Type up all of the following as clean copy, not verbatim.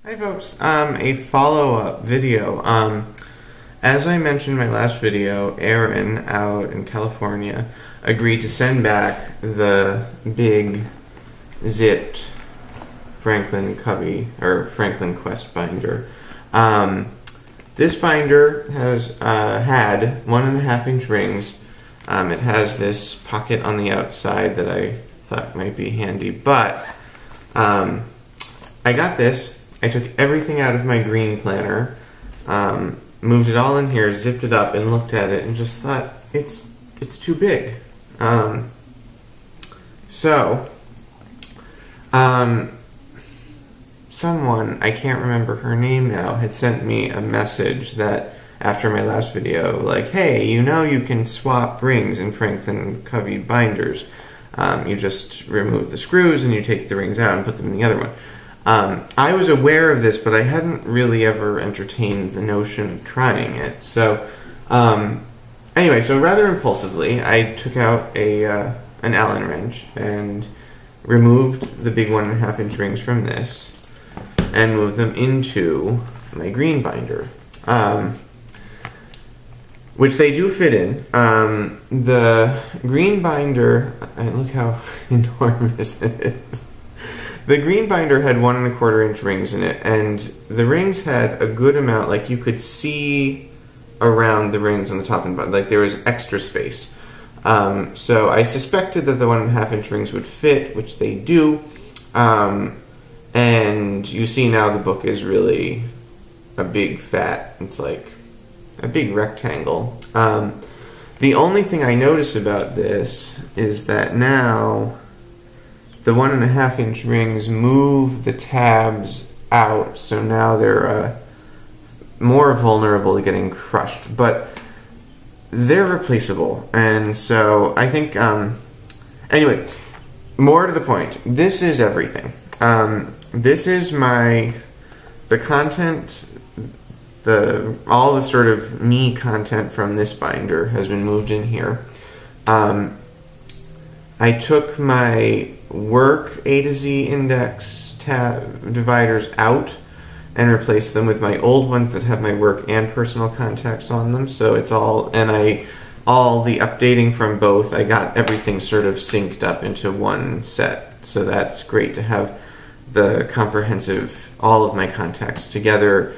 Hi folks, a follow-up video. As I mentioned in my last video, Aaron out in California agreed to send back the big zipped Franklin Covey, or Franklin Quest binder. This binder has had 1.5-inch rings. It has this pocket on the outside that I thought might be handy, but I got this. I took everything out of my green planner, moved it all in here, zipped it up, and looked at it and just thought, it's too big. Someone, I can't remember her name now, had sent me a message that after my last video, like, hey, you know you can swap rings in Franklin Covey binders. You just remove the screws and you take the rings out and put them in the other one. I was aware of this, but I hadn't really ever entertained the notion of trying it. So, anyway, so rather impulsively, I took out an Allen wrench and removed the big 1.5-inch rings from this and moved them into my green binder, which they do fit in. The green binder, look how enormous it is. The green binder had 1.25-inch rings in it, and the rings had a good amount, like you could see around the rings on the top and bottom, like there was extra space. So I suspected that the 1.5-inch rings would fit, which they do, and you see now the book is really a big fat, it's like a big rectangle. The only thing I notice about this is that now the 1.5-inch rings move the tabs out, so now they're more vulnerable to getting crushed, but they're replaceable. And so I think, anyway, more to the point, this is everything. This is the content, all the sort of me content from this binder has been moved in here. I took my work A to Z index tab dividers out and replaced them with my old ones that have my work and personal contacts on them. So it's all, and all the updating from both, I got everything sort of synced up into one set. So that's great to have the comprehensive, all of my contacts together.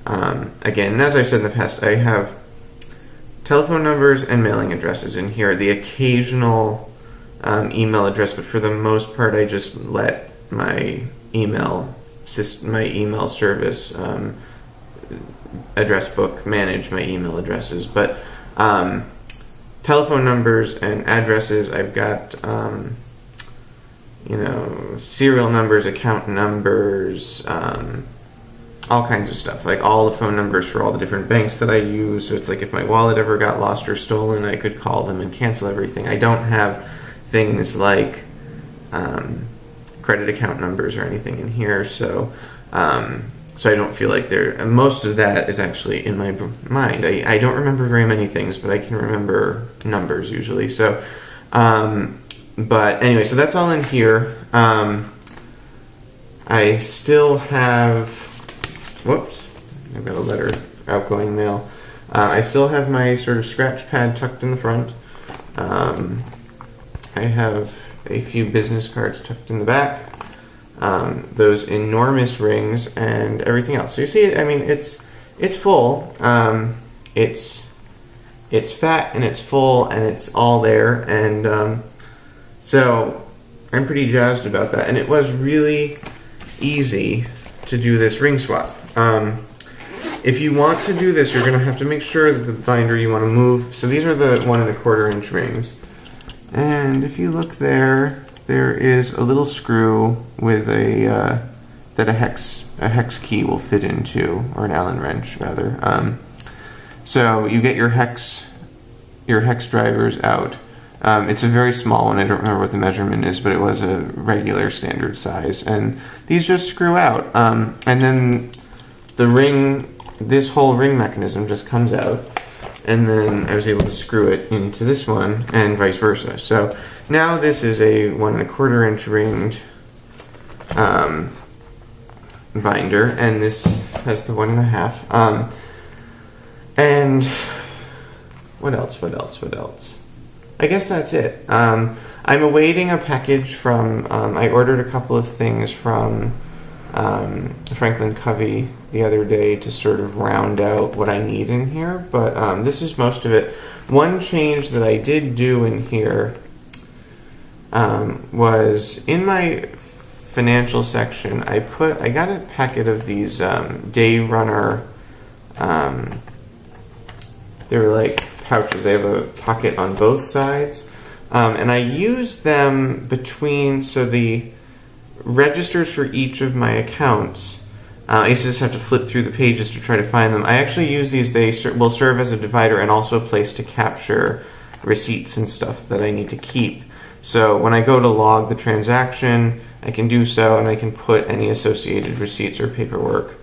Again, and as I said in the past, I have telephone numbers and mailing addresses in here. The occasional email address, but for the most part, I just let my email service address book manage my email addresses. But telephone numbers and addresses, I've got serial numbers, account numbers, all kinds of stuff, like all the phone numbers for all the different banks that I use. So it's like if my wallet ever got lost or stolen, I could call them and cancel everything. I don't have things like credit account numbers or anything in here, so so I don't feel like most of that is actually in my mind. I don't remember very many things, but I can remember numbers usually. So, but anyway, so that's all in here. I still have, whoops, I've got a letter, outgoing mail. I still have my sort of scratch pad tucked in the front. I have a few business cards tucked in the back, those enormous rings, and everything else. So you see it, I mean, it's full, it's fat and it's full and it's all there, and so I'm pretty jazzed about that. And it was really easy to do this ring swap. If you want to do this, you're going to have to make sure that the binder you want to move, so these are the 1.25-inch rings. And if you look there is a little screw with that a hex key will fit into, or an Allen wrench rather. So you get your hex drivers out. It's a very small one. I don't remember what the measurement is, but it was a regular standard size. And these just screw out. And then this whole ring mechanism just comes out. And then I was able to screw it into this one, and vice versa. So now this is a 1.25-inch ringed binder, and this has the 1.5. And what else? I guess that's it. I'm awaiting a package from, I ordered a couple of things from Franklin Covey the other day to sort of round out what I need in here, but this is most of it. One change that I did do in here was in my financial section, I got a packet of these Day Runner, they're like pouches. They have a pocket on both sides, and I use them between, so the registers for each of my accounts, I used to just have to flip through the pages to try to find them. I actually use these. They will serve as a divider and also a place to capture receipts and stuff that I need to keep. So when I go to log the transaction, I can do so, and I can put any associated receipts or paperwork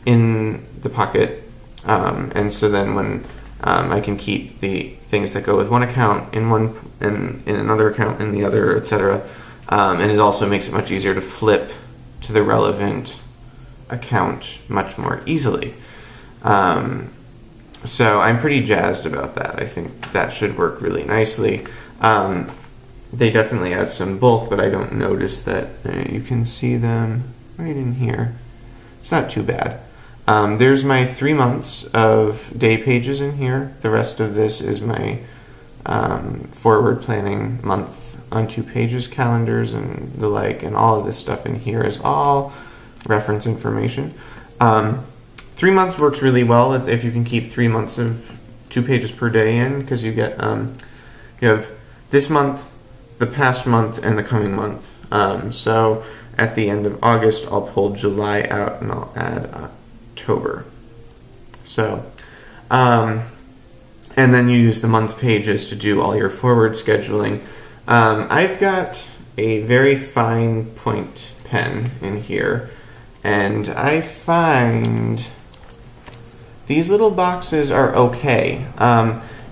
in the pocket, and so then when I can keep the things that go with one account in one, and in another account in the other, etc. And it also makes it much easier to flip to the relevant account much more easily. So I'm pretty jazzed about that. I think that should work really nicely. They definitely add some bulk, but I don't notice that. You can see them right in here. It's not too bad. There's my 3 months of day pages in here. The rest of this is my forward planning month on 2 pages calendars and the like, and all of this stuff in here is all reference information. 3 months works really well if you can keep 3 months of 2 pages per day in, because you get you have this month, the past month, and the coming month. So at the end of August, I'll pull July out and I'll add October. So, and then you use the month pages to do all your forward scheduling. I've got a very fine point pen in here, and I find these little boxes are okay.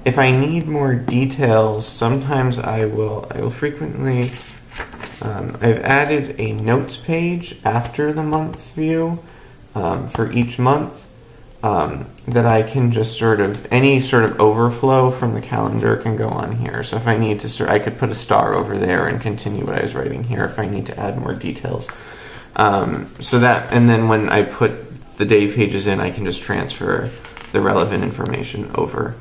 If I need more details, sometimes I will frequently, I've added a notes page after the month view for each month that I can just sort of, any sort of overflow from the calendar can go on here. So if I need to, I could put a star over there and continue what I was writing here if I need to add more details. So that, and then when I put the day pages in, I can just transfer the relevant information over.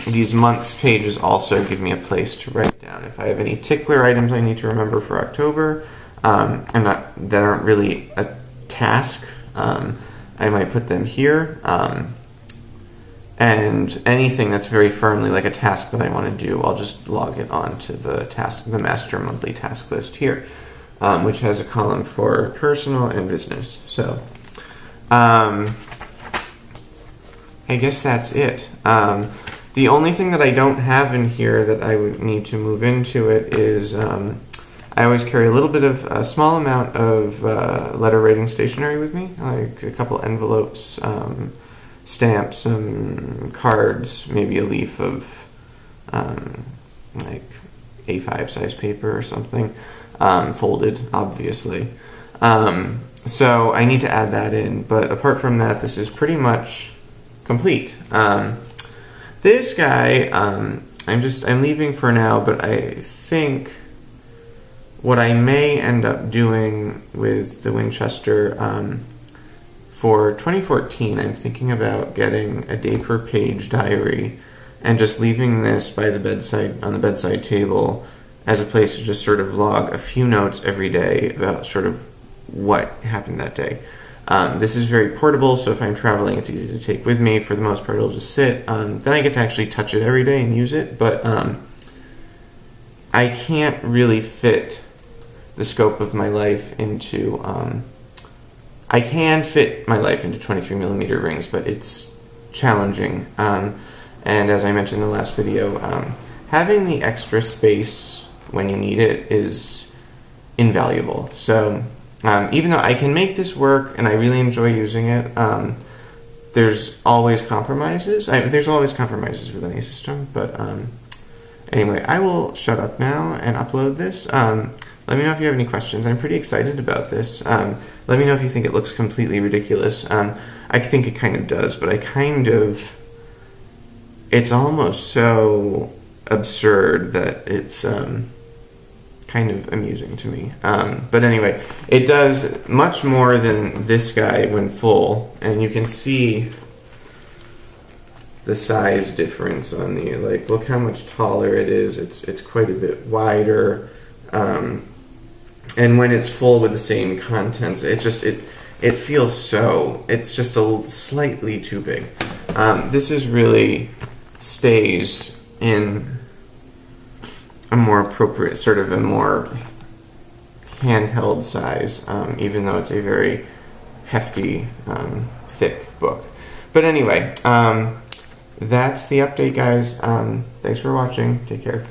These months pages also give me a place to write down if I have any tickler items I need to remember for October, that aren't really a task. I might put them here, and anything that's very firmly like a task that I want to do, I'll just log it onto the master monthly task list here, which has a column for personal and business. So I guess that's it. The only thing that I don't have in here that I would need to move into it is I always carry a small amount of letter writing stationery with me, like a couple envelopes, stamps, some cards, maybe a leaf of like A5 size paper or something, folded, obviously. So I need to add that in, but apart from that, this is pretty much complete. This guy, I'm leaving for now, but I think what I may end up doing with the Winchester for 2014, I'm thinking about getting a day per page diary and just leaving this by the bedside, on the bedside table, as a place to just sort of log a few notes every day about sort of what happened that day. This is very portable, so if I'm traveling, it's easy to take with me. For the most part, it'll just sit. Then I get to actually touch it every day and use it, but I can't really fit the scope of my life into, I can fit my life into 23mm rings, but it's challenging. And as I mentioned in the last video, having the extra space when you need it is invaluable. So even though I can make this work and I really enjoy using it, there's always compromises. There's always compromises with any system, but anyway, I will shut up now and upload this. Let me know if you have any questions. I'm pretty excited about this. Let me know if you think it looks completely ridiculous. I think it kind of does, but it's almost so absurd that it's kind of amusing to me. But anyway, it does much more than this guy when full, and you can see the size difference on the, like, look how much taller it is. It's quite a bit wider, and when it's full with the same contents, it feels so, it's just slightly too big. This is really stays in a more appropriate, sort of a more handheld size, even though it's a very hefty, thick book. But anyway, that's the update, guys. Thanks for watching. Take care.